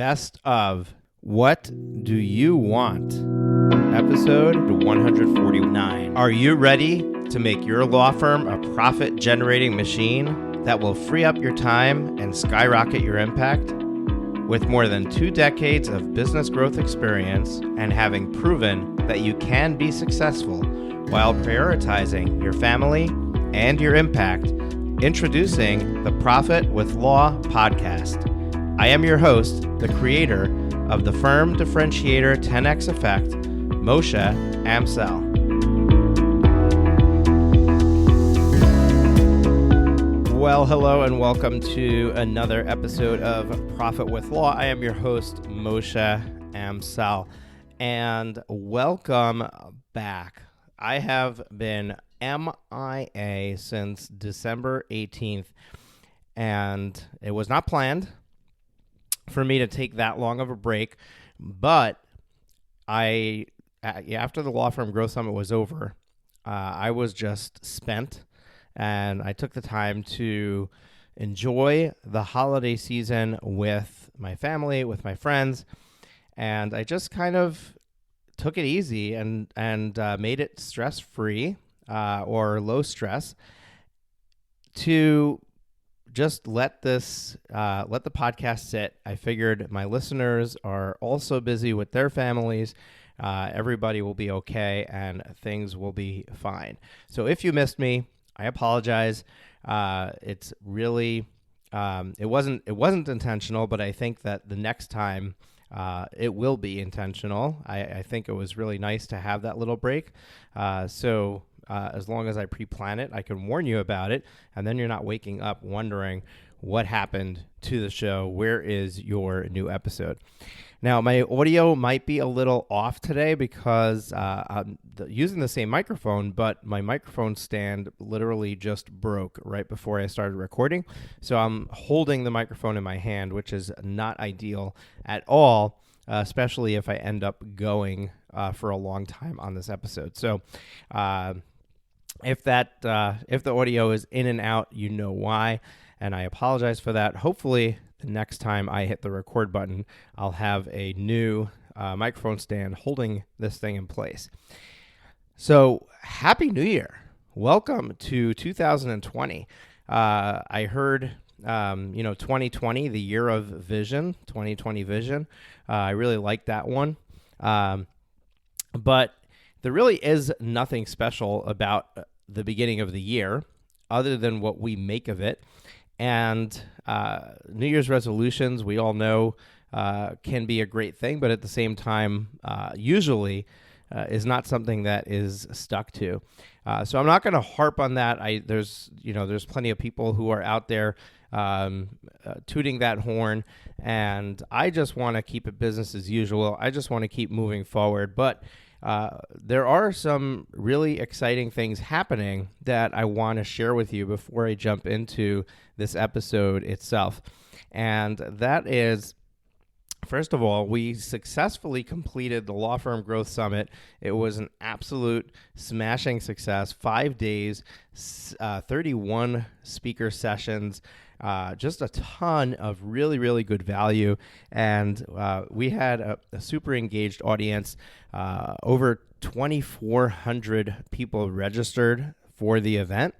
Best of What Do You Want? Episode 149. Are you ready to make your law firm a profit-generating machine that will free up your time and skyrocket your impact? With more than 2 decades of business growth experience and having proven that you can be successful while prioritizing your family and your impact, introducing the Profit with Law podcast. I am your host, the creator of the Firm Differentiator 10X Effect, Moshe Amsel. Well, hello and welcome to another episode of Profit with Law. I am your host, Moshe Amsel, and welcome back. I have been MIA since December 18th, and it was not planned for me to take that long of a break, but after the Law Firm Growth Summit was over, I was just spent, and I took the time to enjoy the holiday season with my family, with my friends, and I just kind of took it easy and made it stress-free or low stress to just let the podcast sit. I figured my listeners are also busy with their families. Everybody will be okay and things will be fine. So if you missed me, I apologize. It's really it wasn't intentional, but I think that the next time it will be intentional. I think it was really nice to have that little break. So as long as I pre-plan it, I can warn you about it, and then you're not waking up wondering what happened to the show. Where is your new episode? Now, my audio might be a little off today because I'm using the same microphone, but my microphone stand literally just broke right before I started recording. So I'm holding the microphone in my hand, which is not ideal at all, especially if I end up going for a long time on this episode. So if the audio is in and out, you know why, and I apologize for that. Hopefully, the next time I hit the record button, I'll have a new microphone stand holding this thing in place. So, Happy New Year. Welcome to 2020. I heard, 2020, the year of vision, 2020 vision. I really like that one. But there really is nothing special about the beginning of the year other than what we make of it. And New Year's resolutions, we all know, can be a great thing, but at the same time, usually is not something that is stuck to. So I'm not going to harp on that. There's plenty of people who are out there tooting that horn, and I just want to keep it business as usual. I just want to keep moving forward, but there are some really exciting things happening that I want to share with you before I jump into this episode itself. And that is, first of all, we successfully completed the Law Firm Growth Summit. It was an absolute smashing success. 5 days, 31 speaker sessions, just a ton of really, really good value. And we had a super engaged audience. Over 2,400 people registered for the event.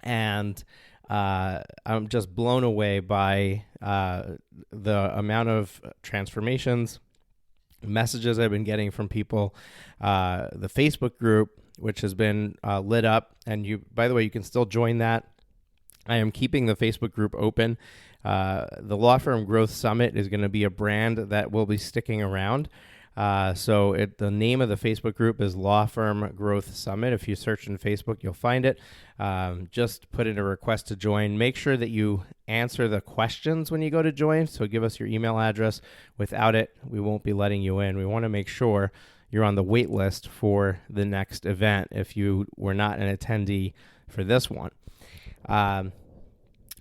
And I'm just blown away by the amount of transformations, messages I've been getting from people. The Facebook group, which has been lit up. And by the way, you can still join that. I am keeping the Facebook group open. The Law Firm Growth Summit is going to be a brand that will be sticking around. So the name of the Facebook group is Law Firm Growth Summit. If you search in Facebook, you'll find it. Just put in a request to join. Make sure that you answer the questions when you go to join. So give us your email address. Without it, we won't be letting you in. We want to make sure you're on the wait list for the next event if you were not an attendee for this one.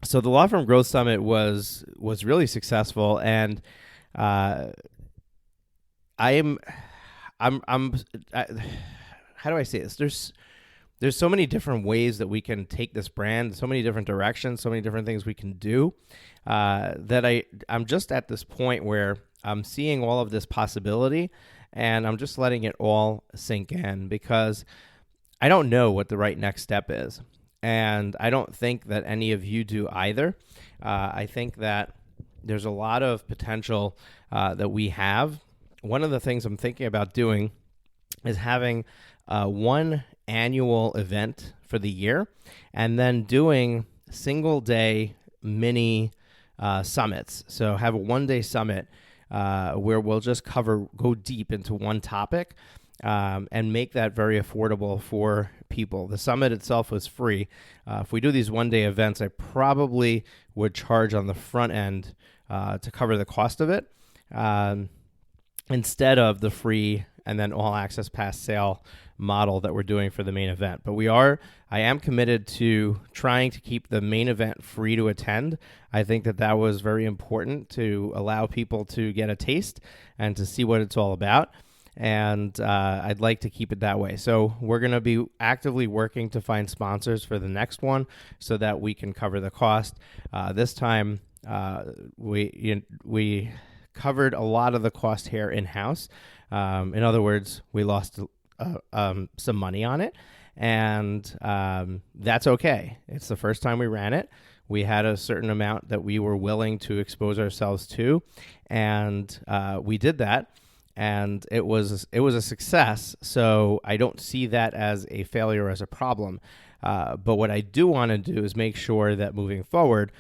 So the Law Firm Growth Summit was really successful, and how do I say this? there's so many different ways that we can take this brand, so many different directions, so many different things we can do, that I'm just at this point where I'm seeing all of this possibility, and I'm just letting it all sink in, because I don't know what the right next step is. And I don't think that any of you do either. I think that there's a lot of potential that we have. One of the things I'm thinking about doing is having one annual event for the year, and then doing single day mini summits. So have a 1-day summit where we'll just go deep into one topic, and make that very affordable for people. The summit itself was free. If we do these 1-day events, I probably would charge on the front end to cover the cost of it, instead of the free and then all access pass sale model that we're doing for the main event. But I am committed to trying to keep the main event free to attend. I think that was very important to allow people to get a taste and to see what it's all about. And I'd like to keep it that way. So we're going to be actively working to find sponsors for the next one so that we can cover the cost. This time, we covered a lot of the cost here in-house. In other words, we lost some money on it, and that's okay. It's the first time we ran it. We had a certain amount that we were willing to expose ourselves to, and we did that. And it was a success, so I don't see that as a failure, as a problem. But what I do want to do is make sure that moving forward,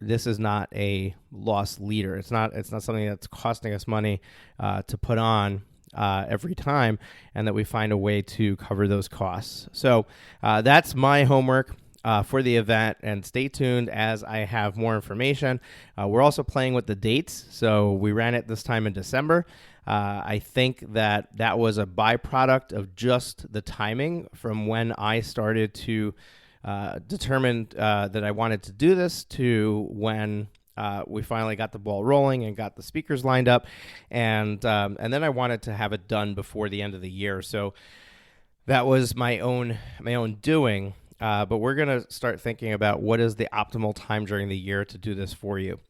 this is not a loss leader. It's not something that's costing us money to put on every time, and that we find a way to cover those costs. So that's my homework for the event, and stay tuned as I have more information. We're also playing with the dates, so we ran it this time in December. I think that was a byproduct of just the timing from when I started to determine that I wanted to do this to when we finally got the ball rolling and got the speakers lined up, and then I wanted to have it done before the end of the year. So that was my own doing. But we're going to start thinking about what is the optimal time during the year to do this for you.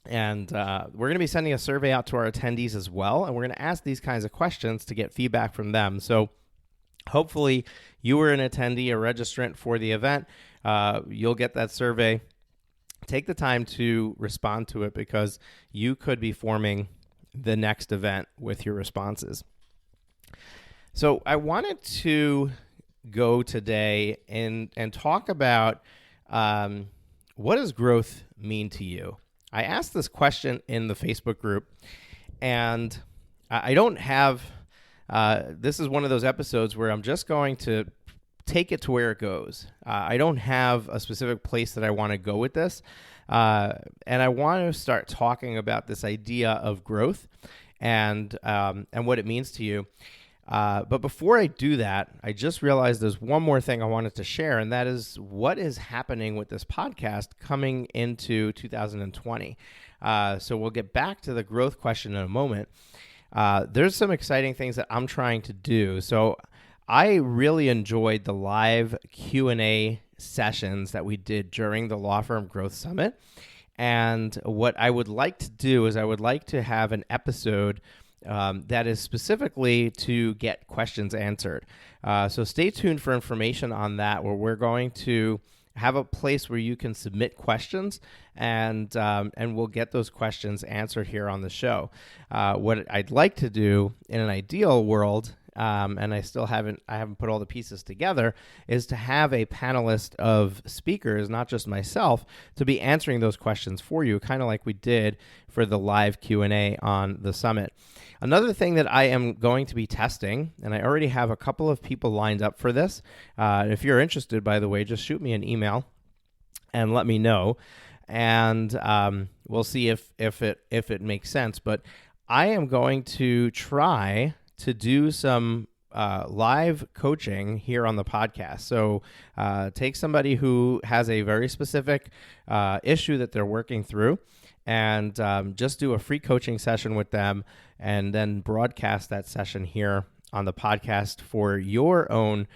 And we're going to be sending a survey out to our attendees as well, and we're going to ask these kinds of questions to get feedback from them. So hopefully you were an attendee, a registrant for the event. You'll get that survey. Take the time to respond to it, because you could be forming the next event with your responses. So I wanted to go today and talk about what does growth mean to you? I asked this question in the Facebook group, and I don't have this is one of those episodes where I'm just going to take it to where it goes. I don't have a specific place that I want to go with this, and I want to start talking about this idea of growth and what it means to you. But before I do that, I just realized there's one more thing I wanted to share, and that is what is happening with this podcast coming into 2020. So we'll get back to the growth question in a moment. There's some exciting things that I'm trying to do. So I really enjoyed the live Q&A sessions that we did during the Law Firm Growth Summit. And what I would like to do is I would like to have an episode that is specifically to get questions answered. So stay tuned for information on that, where we're going to have a place where you can submit questions, and we'll get those questions answered here on the show. What I'd like to do in an ideal world, and I haven't put all the pieces together, is to have a panelist of speakers, not just myself, to be answering those questions for you, kind of like we did for the live Q&A on the summit. Another thing that I am going to be testing, and I already have a couple of people lined up for this. If you're interested, by the way, just shoot me an email and let me know, and we'll see if it makes sense. But I am going to try to do some live coaching here on the podcast. So take somebody who has a very specific issue that they're working through, and just do a free coaching session with them, and then broadcast that session here on the podcast for your own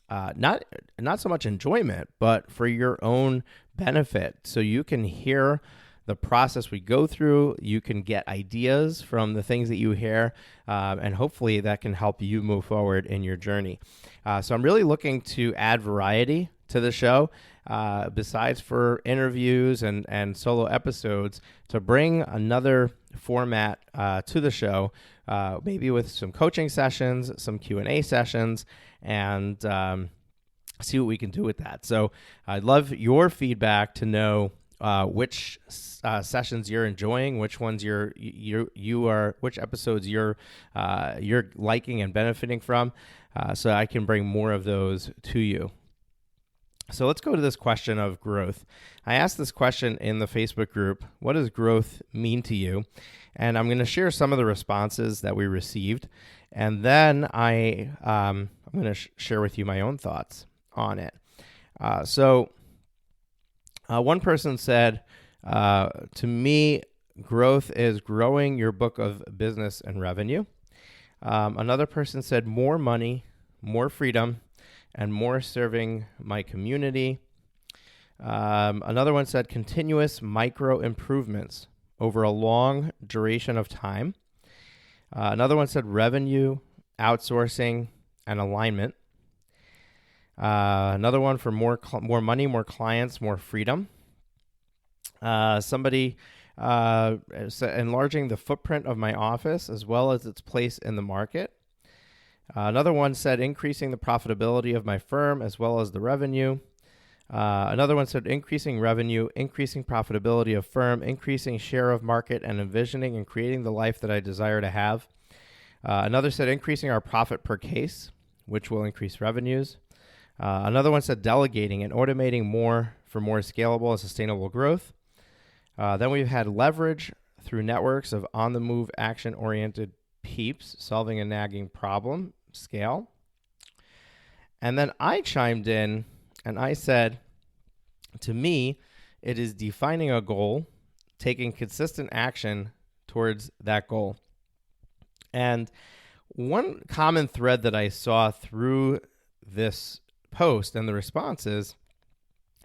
not so much enjoyment, but for your own benefit. So you can hear the process we go through. You can get ideas from the things that you hear, and hopefully that can help you move forward in your journey. So I'm really looking to add variety to the show, besides for interviews and solo episodes, to bring another format to the show, maybe with some coaching sessions, some Q&A sessions, and see what we can do with that. So I'd love your feedback to know which sessions you're enjoying, which ones which episodes you're liking and benefiting from, so I can bring more of those to you. So let's go to this question of growth. I asked this question in the Facebook group: what does growth mean to you? And I'm going to share some of the responses that we received, and then I'm going to share with you my own thoughts on it. So one person said, to me, growth is growing your book of business and revenue. Another person said more money, more freedom, and more serving my community. Another one said continuous micro improvements over a long duration of time. Another one said revenue, outsourcing, and alignment. Another one for more money, more clients, more freedom. Somebody enlarging the footprint of my office as well as its place in the market. Another one said increasing the profitability of my firm as well as the revenue. Another one said increasing revenue, increasing profitability of firm, increasing share of market, and envisioning and creating the life that I desire to have. Another said increasing our profit per case, which will increase revenues. Another one said delegating and automating more for more scalable and sustainable growth. Then we've had leverage through networks of on-the-move, action-oriented peeps solving a nagging problem, scale. And then I chimed in and I said, to me, it is defining a goal, taking consistent action towards that goal. And one common thread that I saw through this post and the responses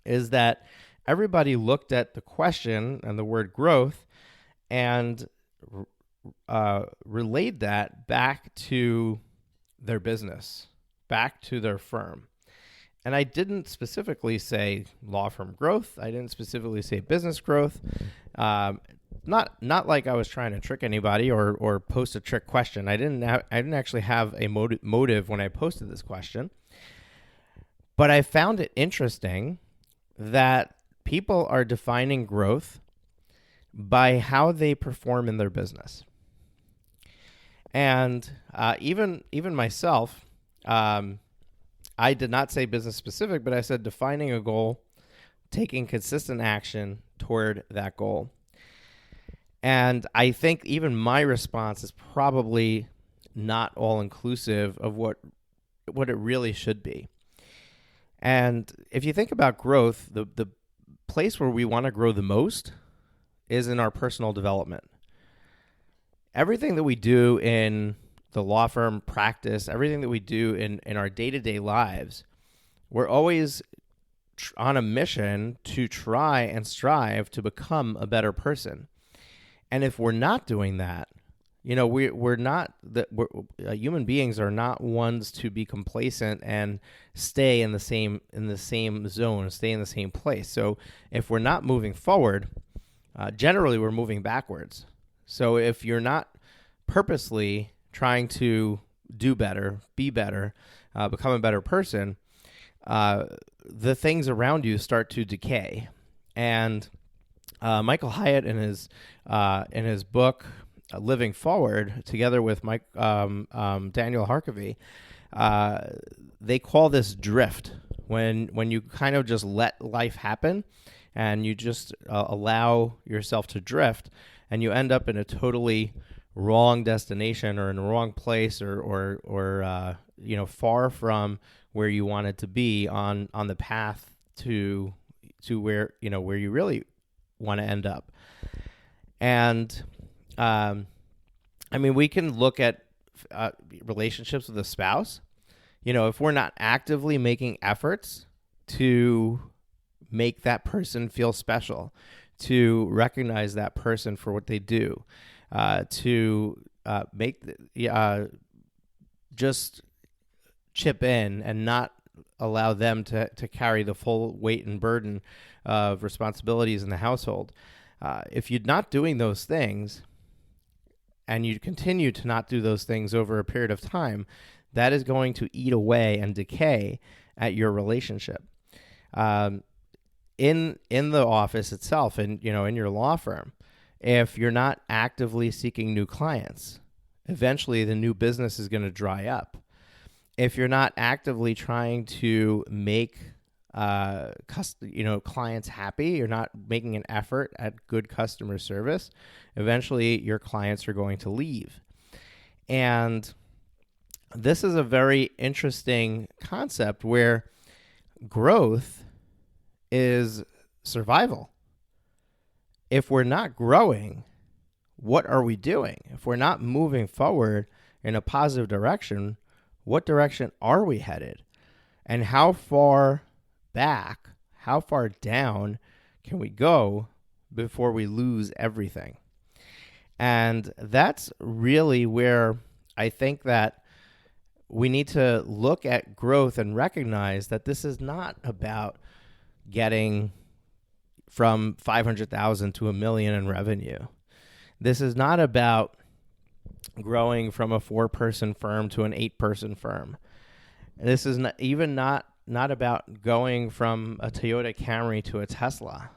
is that everybody looked at the question and the word growth and relayed that back to their business, back to their firm. And I didn't specifically say law firm growth. I didn't specifically say business growth. Not like I was trying to trick anybody or post a trick question. I didn't actually have a motive when I posted this question. But I found it interesting that people are defining growth by how they perform in their business. And even myself, I did not say business specific, but I said defining a goal, taking consistent action toward that goal. And I think even my response is probably not all inclusive of what it really should be. And if you think about growth, the place where we want to grow the most is in our personal development. Everything that we do in the law firm practice, everything that we do in our day-to-day lives, we're always on a mission to try and strive to become a better person. And if we're not doing that, human beings are not ones to be complacent and stay in the same zone, stay in the same place. So if we're not moving forward, generally we're moving backwards. So if you're not purposely trying to do better, be better, become a better person, the things around you start to decay. And Michael Hyatt in his book Living Forward, together with Daniel Harkavy, they call this drift, when you kind of just let life happen and you just allow yourself to drift, and you end up in a totally wrong destination or in the wrong place or far from where you wanted to be on the path to where you really want to end up. And we can look at relationships with a spouse. If we're not actively making efforts to make that person feel special, to recognize that person for what they do, to just chip in and not allow them to carry the full weight and burden of responsibilities in the household. If you're not doing those things and you continue to not do those things over a period of time, that is going to eat away and decay at your relationship. In the office itself, and in your law firm, if you're not actively seeking new clients, eventually the new business is going to dry up. If you're not actively trying to make clients happy, you're not making an effort at good customer service, eventually your clients are going to leave. And this is a very interesting concept where growth is survival. If we're not growing, what are we doing? If we're not moving forward in a positive direction, what direction are we headed? And how far back, how far down can we go before we lose everything? And that's really where I think that we need to look at growth and recognize that this is not about getting from 500,000 to $1 million in revenue. This is not about growing from a 4-person firm to an 8-person firm. This is not about going from a Toyota Camry to a Tesla.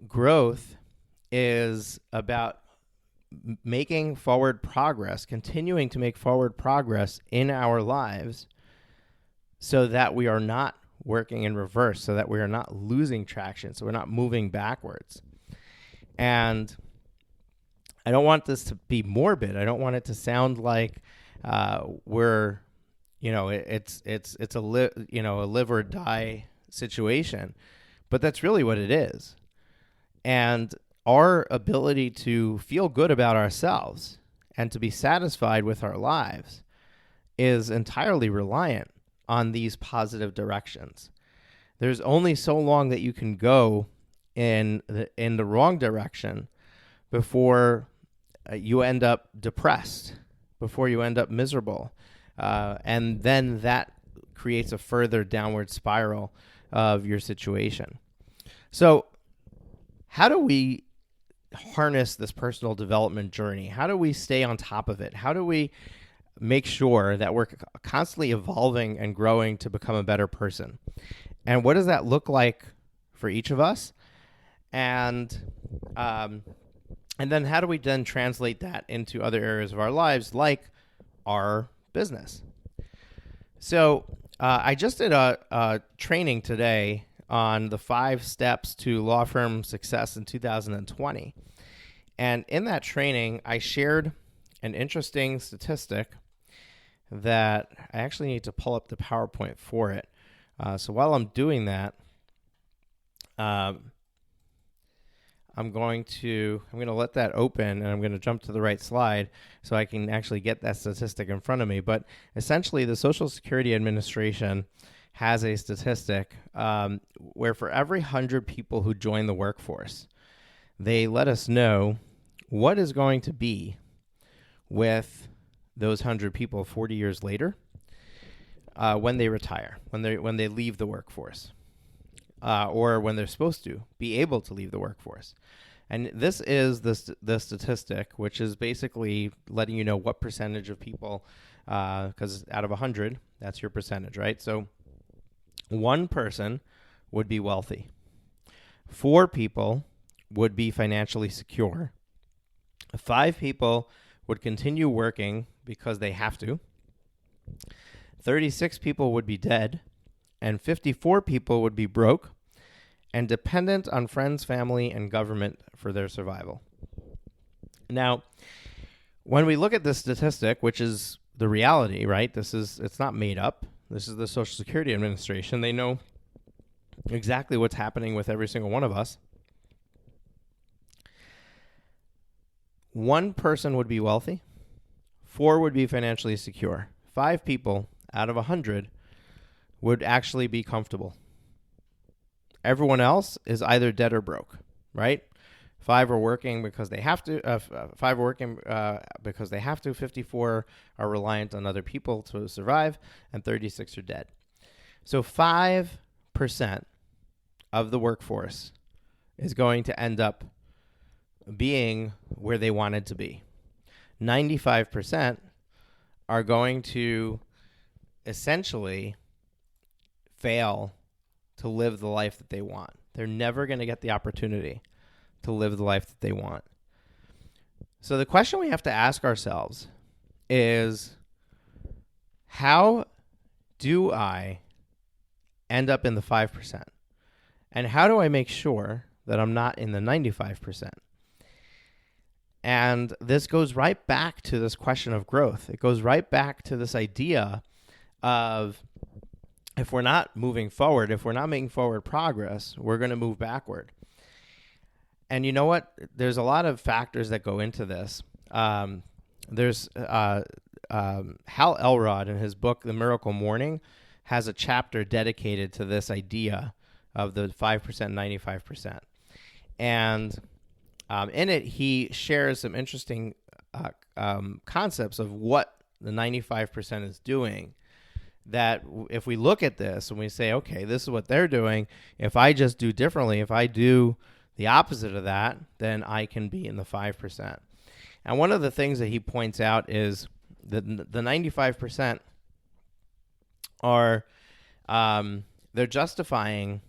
Growth is about making forward progress, continuing to make forward progress in our lives so that we are not working in reverse, so that we are not losing traction, so we're not moving backwards. And I don't want this to be morbid. I don't want it to sound like we're, it's a live or die situation, but that's really what it is. And our ability to feel good about ourselves and to be satisfied with our lives is entirely reliant on these positive directions. There's only so long that you can go in the wrong direction before you end up depressed, before you end up miserable. And then that creates a further downward spiral of your situation. So how do we harness this personal development journey? How do we stay on top of it? How do we make sure that we're constantly evolving and growing to become a better person? And what does that look like for each of us? And then how do we then translate that into other areas of our lives, like our business? So I just did a training today on the 5 steps to law firm success in 2020. And in that training, I shared an interesting statistic that I actually need to pull up the PowerPoint for it. So while I'm doing that, I'm going to let that open, and I'm going to jump to the right slide so I can actually get that statistic in front of me. But essentially, the Social Security Administration has a statistic where for every 100 people who join the workforce, they let us know what is going to be with those 100 people 40 years later when they retire, when they leave the workforce. Or when they're supposed to be able to leave the workforce. And this is the statistic, which is basically letting you know what percentage of people, because out of 100, that's your percentage, right? So 1 person would be wealthy. 4 people would be financially secure. 5 people would continue working because they have to. 36 people would be dead. And 54 people would be broke and dependent on friends, family, and government for their survival. Now, when we look at this statistic, which is the reality, right? It's not made up. This is the Social Security Administration. They know exactly what's happening with every single one of us. 1 person would be wealthy. 4 would be financially secure. 5 people out of 100 would actually be comfortable. Everyone else is either dead or broke, right? 5 are working because they have to. 5 are working because they have to. 54 are reliant on other people to survive, and 36 are dead. So 5% of the workforce is going to end up being where they wanted to be. 95% are going to essentially fail to live the life that they want. They're never going to get the opportunity to live the life that they want. So the question we have to ask ourselves is, how do I end up in the 5%? And how do I make sure that I'm not in the 95%? And this goes right back to this question of growth. It goes right back to this idea of, if we're not moving forward, if we're not making forward progress, we're going to move backward. And you know what? There's a lot of factors that go into this. There's Hal Elrod, in his book, The Miracle Morning, has a chapter dedicated to this idea of the 5%, 95%. And in it, he shares some interesting concepts of what the 95% is doing. That if we look at this and we say, okay, this is what they're doing, if I just do differently, if I do the opposite of that, then I can be in the 5%. And one of the things that he points out is that the 95% are, they're justifying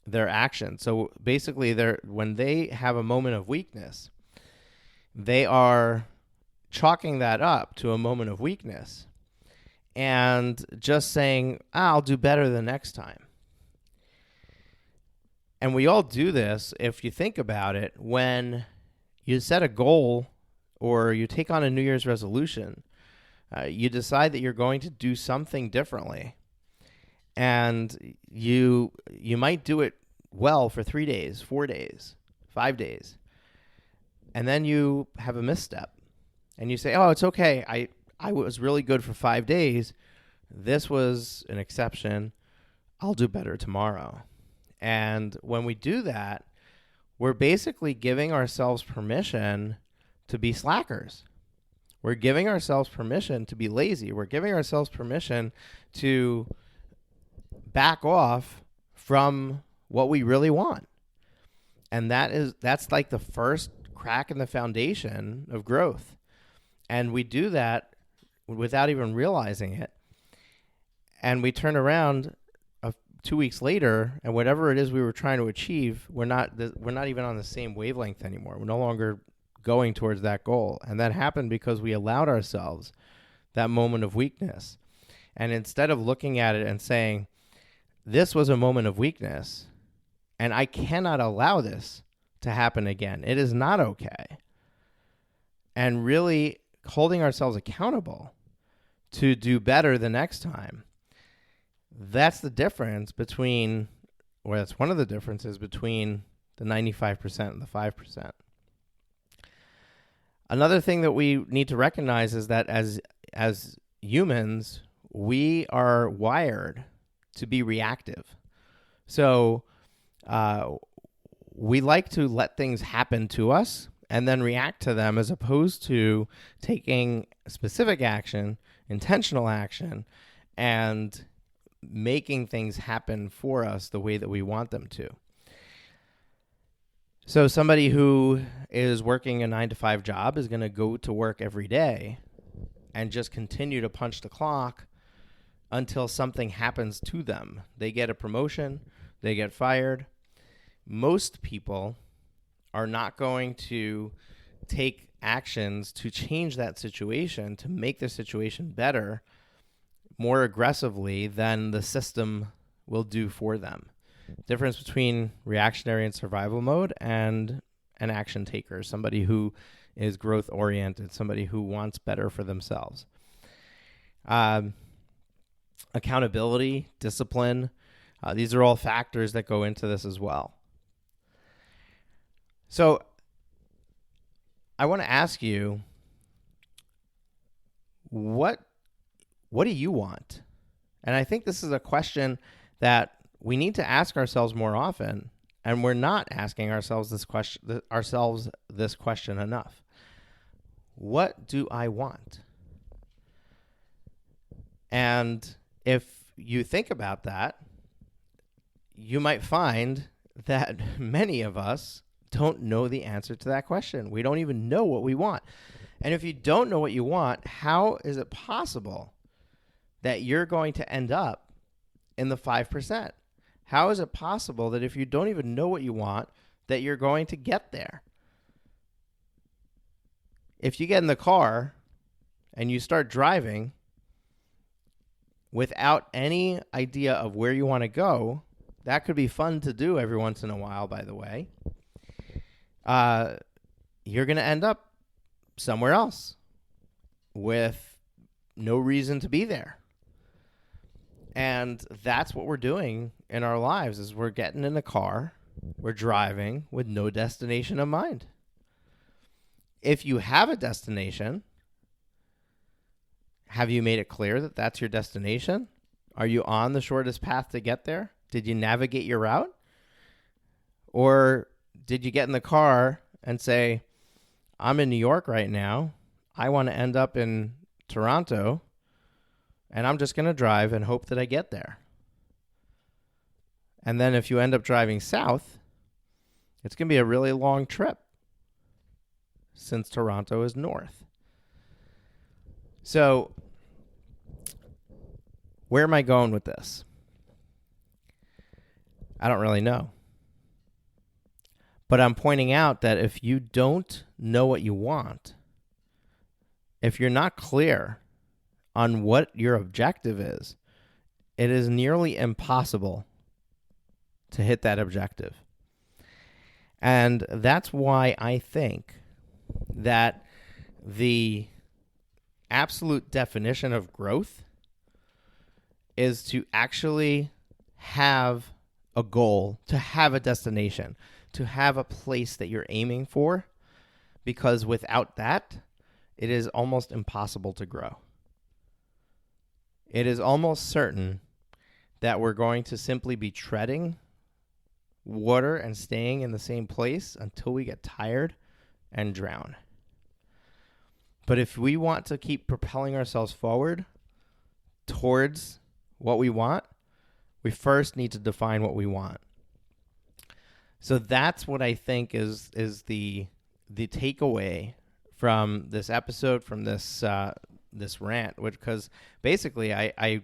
their actions. So basically, when they have a moment of weakness, they are chalking that up to a moment of weakness and just saying, I'll do better the next time. And we all do this, if you think about it, when you set a goal or you take on a New Year's resolution, you decide that you're going to do something differently. And you might do it well for 3 days, 4 days, 5 days. And then you have a misstep. And you say, oh, it's okay. I was really good for 5 days. This was an exception. I'll do better tomorrow. And when we do that, we're basically giving ourselves permission to be slackers. We're giving ourselves permission to be lazy. We're giving ourselves permission to back off from what we really want. And that's like the first crack in the foundation of growth. And we do that without even realizing it. And we turn around 2 weeks later, and whatever it is we were trying to achieve, we're not even on the same wavelength anymore. We're no longer going towards that goal. And that happened because we allowed ourselves that moment of weakness. And instead of looking at it and saying, this was a moment of weakness, and I cannot allow this to happen again. It is not okay. And really holding ourselves accountable to do better the next time. That's the difference between, or that's one of the differences between the 95% and the 5%. Another thing that we need to recognize is that as humans, we are wired to be reactive. So we like to let things happen to us and then react to them, as opposed to taking specific action, intentional action, and making things happen for us the way that we want them to. So somebody who is working a 9-to-5 job is going to go to work every day and just continue to punch the clock until something happens to them. They get a promotion, they get fired. Most people are not going to take actions to change that situation, to make the situation better, more aggressively than the system will do for them. Difference between reactionary and survival mode and an action taker, somebody who is growth oriented, somebody who wants better for themselves. Accountability, discipline, these are all factors that go into this as well. So I want to ask you, what do you want? And I think this is a question that we need to ask ourselves more often, and we're not asking ourselves this question enough. What do I want? And if you think about that, you might find that many of us don't know the answer to that question. We don't even know what we want. And if you don't know what you want, how is it possible that you're going to end up in the 5%? How is it possible that if you don't even know what you want, that you're going to get there? If you get in the car and you start driving without any idea of where you want to go, that could be fun to do every once in a while, by the way. You're going to end up somewhere else with no reason to be there. And that's what we're doing in our lives, is we're getting in a car, we're driving with no destination in mind. If you have a destination, have you made it clear that that's your destination? Are you on the shortest path to get there? Did you navigate your route? Or did you get in the car and say, I'm in New York right now, I want to end up in Toronto, and I'm just going to drive and hope that I get there. And then if you end up driving south, it's going to be a really long trip, since Toronto is north. So, where am I going with this? I don't really know. But I'm pointing out that if you don't know what you want, if you're not clear on what your objective is, it is nearly impossible to hit that objective. And that's why I think that the absolute definition of growth is to actually have a goal, to have a destination, to have a place that you're aiming for, because without that, it is almost impossible to grow. It is almost certain that we're going to simply be treading water and staying in the same place until we get tired and drown. But if we want to keep propelling ourselves forward towards what we want, we first need to define what we want. So that's what I think is the takeaway from this episode, from this rant, because basically I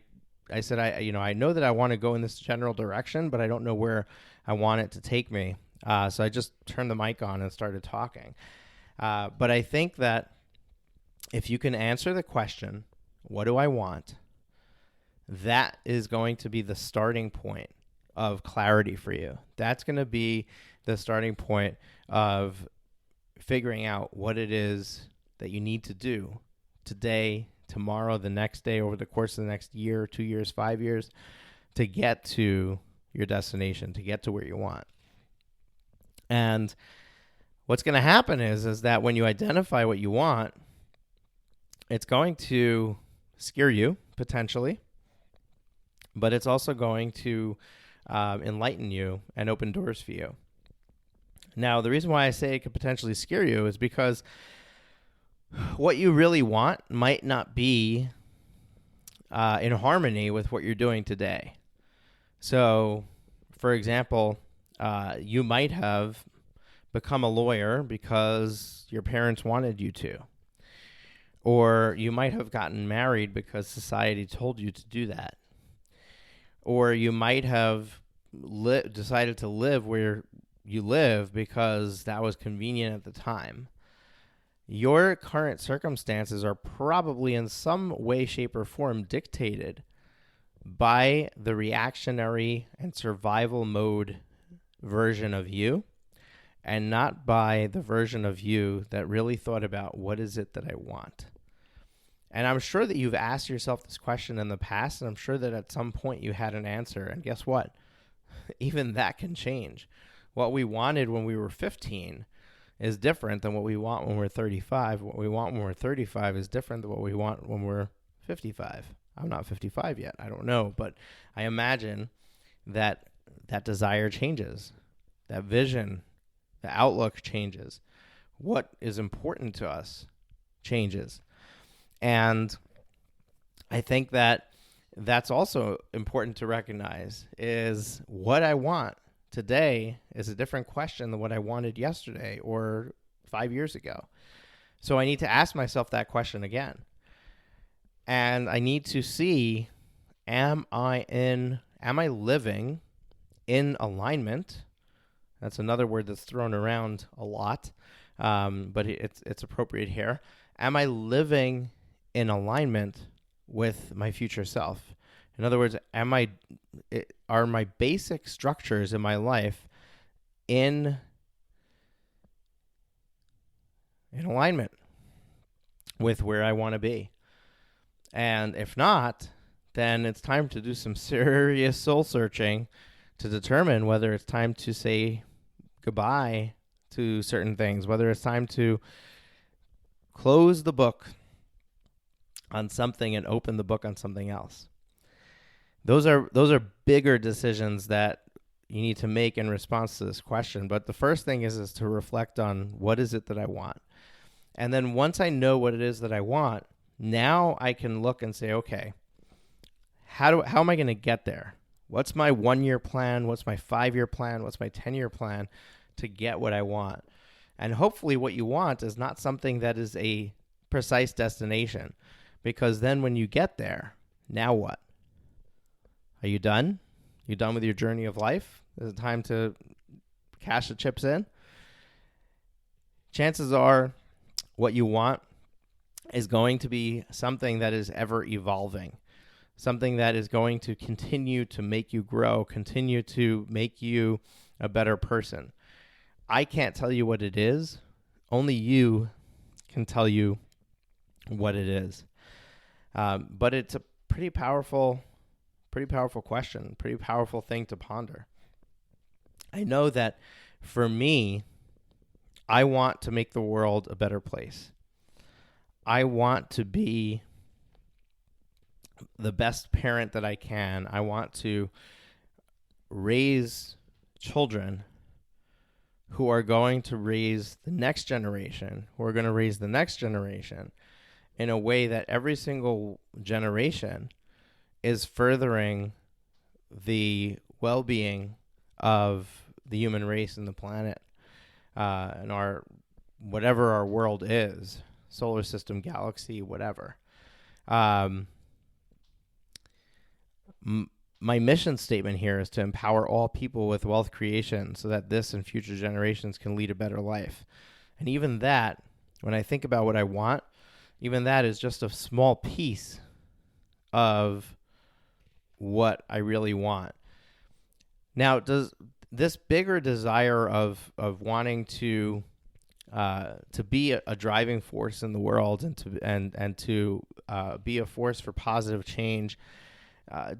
said I know that I want to go in this general direction, but I don't know where I want it to take me. So I just turned the mic on and started talking. But I think that if you can answer the question, what do I want? That is going to be the starting point of clarity for you. That's going to be the starting point of figuring out what it is that you need to do today, tomorrow, the next day, over the course of the next year, 2 years, 5 years, to get to your destination, to get to where you want. And what's going to happen is that when you identify what you want, it's going to scare you, potentially, but it's also going to enlighten you and open doors for you. Now, the reason why I say it could potentially scare you is because what you really want might not be in harmony with what you're doing today. So, for example, you might have become a lawyer because your parents wanted you to. Or you might have gotten married because society told you to do that. Or you might have decided to live where you live because that was convenient at the time. Your current circumstances are probably in some way, shape, or form dictated by the reactionary and survival mode version of you, and not by the version of you that really thought about what is it that I want. And I'm sure that you've asked yourself this question in the past, and I'm sure that at some point you had an answer. And guess what? Even that can change. What we wanted when we were 15 is different than what we want when we're 35. What we want when we're 35 is different than what we want when we're 55. I'm not 55 yet. I don't know, but I imagine that desire changes, that vision, the outlook changes. What is important to us changes. And I think that that's also important to recognize, is what I want today is a different question than what I wanted yesterday or 5 years ago. So I need to ask myself that question again. And I need to see, am I living in alignment? That's another word that's thrown around a lot, but it's appropriate here. Am I living in alignment with my future self? In other words, are my basic structures in my life in alignment with where I want to be? And if not, then it's time to do some serious soul searching to determine whether it's time to say goodbye to certain things, whether it's time to close the book on something and open the book on something else. Those are bigger decisions that you need to make in response to this question. But the first thing is to reflect on, what is it that I want? And then once I know what it is that I want, now I can look and say, okay, how am I going to get there? What's my 1-year plan? What's my 5-year plan? What's my 10-year plan to get what I want? And hopefully what you want is not something that is a precise destination, because then when you get there, now what? Are you done? You done with your journey of life? Is it time to cash the chips in? Chances are what you want is going to be something that is ever evolving, something that is going to continue to make you grow, continue to make you a better person. I can't tell you what it is. Only you can tell you what it is. But it's a pretty powerful question, pretty powerful thing to ponder. I know that for me, I want to make the world a better place. I want to be the best parent that I can. I want to raise children who are going to raise the next generation, who are going to raise the next generation in a way that every single generation is furthering the well-being of the human race and the planet, and our whatever our world is, solar system, galaxy, whatever. My mission statement here is to empower all people with wealth creation so that this and future generations can lead a better life. And even that, when I think about what I want, even that is just a small piece of what I really want. Now, does this bigger desire of wanting to be a driving force in the world and to be a force for positive change,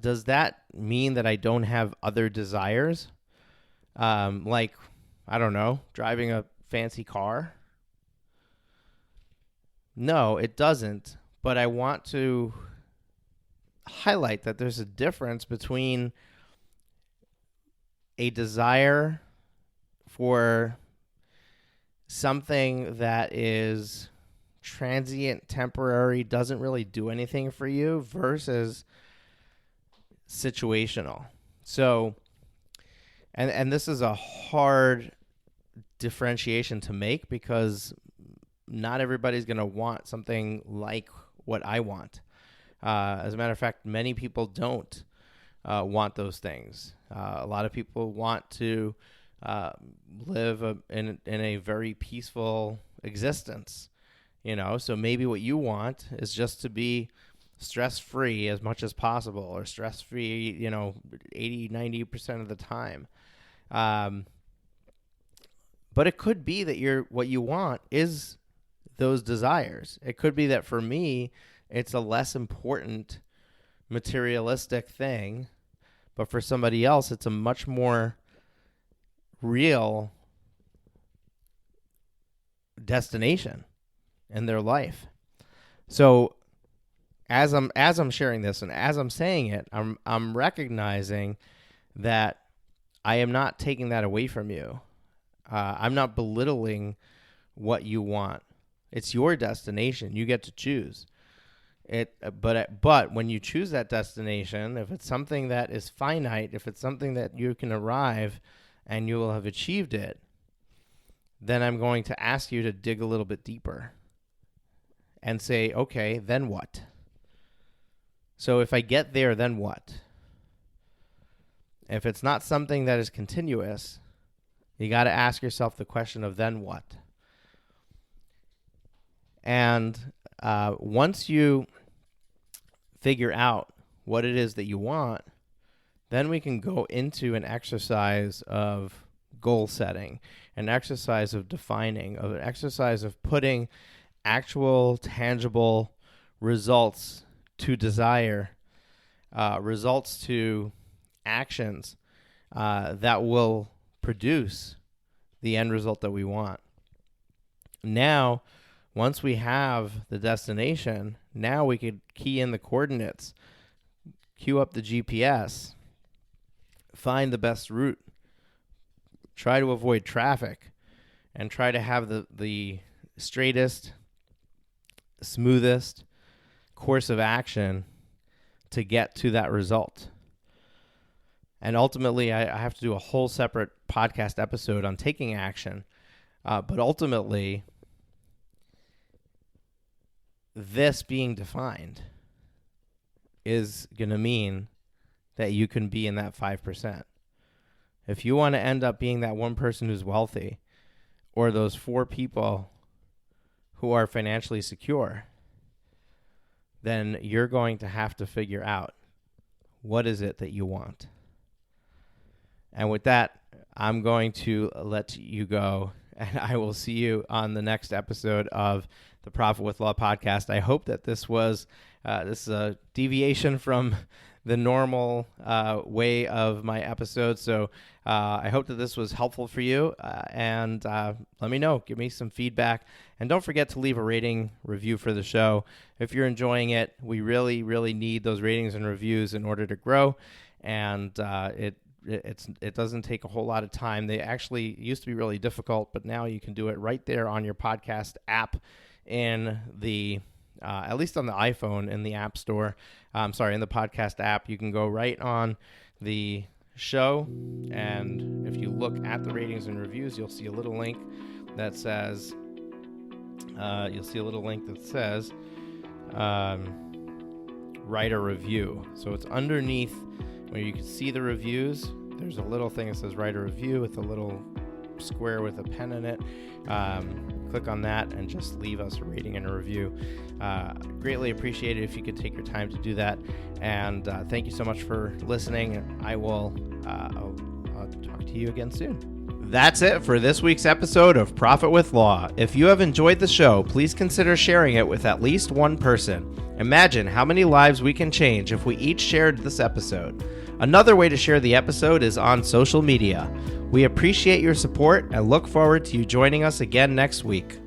does that mean that I don't have other desires? Like, I don't know, driving a fancy car? No, it doesn't. But I want to highlight that there's a difference between a desire for something that is transient, temporary, doesn't really do anything for you, versus situational. So, and this is a hard differentiation to make, because not everybody's going to want something like what I want. As a matter of fact, many people don't want those things. A lot of people want to live in a very peaceful existence, so maybe what you want is just to be stress-free as much as possible, or stress-free, 80-90% of the time. But it could be that what you want is those desires. It could be that for me, it's a less important materialistic thing, but for somebody else, it's a much more real destination in their life. So as I'm sharing this and as I'm saying it, I'm recognizing that I am not taking that away from you. I'm not belittling what you want. It's your destination. You get to choose it. But when you choose that destination, if it's something that is finite, if it's something that you can arrive and you will have achieved it, then I'm going to ask you to dig a little bit deeper and say, okay, then what? So if I get there, then what? If it's not something that is continuous, you got to ask yourself the question of then what? And once you figure out what it is that you want, then we can go into an exercise of goal setting, an exercise of defining, of an exercise of putting actual tangible results to desire, results to actions that will produce the end result that we want. Now, once we have the destination, now we could key in the coordinates, queue up the GPS, find the best route, try to avoid traffic, and try to have the straightest, smoothest course of action to get to that result. And ultimately, I have to do a whole separate podcast episode on taking action. But ultimately, this being defined is going to mean that you can be in that 5%. If you want to end up being that one person who's wealthy, or those 4 people who are financially secure, then you're going to have to figure out what is it that you want. And with that, I'm going to let you go, and I will see you on the next episode of the Profit with Law podcast. I hope that this was this is a deviation from the normal way of my episodes. So I hope that this was helpful for you, and let me know. Give me some feedback, and don't forget to leave a rating review for the show. If you're enjoying it, we really, really need those ratings and reviews in order to grow, and it doesn't take a whole lot of time. They actually used to be really difficult, but now you can do it right there on your podcast app in the at least on the iPhone in the App Store. In the podcast app. You can go right on the show, and if you look at the ratings and reviews, you'll see a little link that says write a review. So it's underneath where you can see the reviews. There's a little thing that says write a review with a little square with a pen in it. Click on that and just leave us a rating and a review. Greatly appreciate it if you could take your time to do that. And thank you so much for listening. I will I'll talk to you again soon. That's it for this week's episode of Profit with Law. If you have enjoyed the show, please consider sharing it with at least one person. Imagine how many lives we can change if we each shared this episode. Another way to share the episode is on social media. We appreciate your support and look forward to you joining us again next week.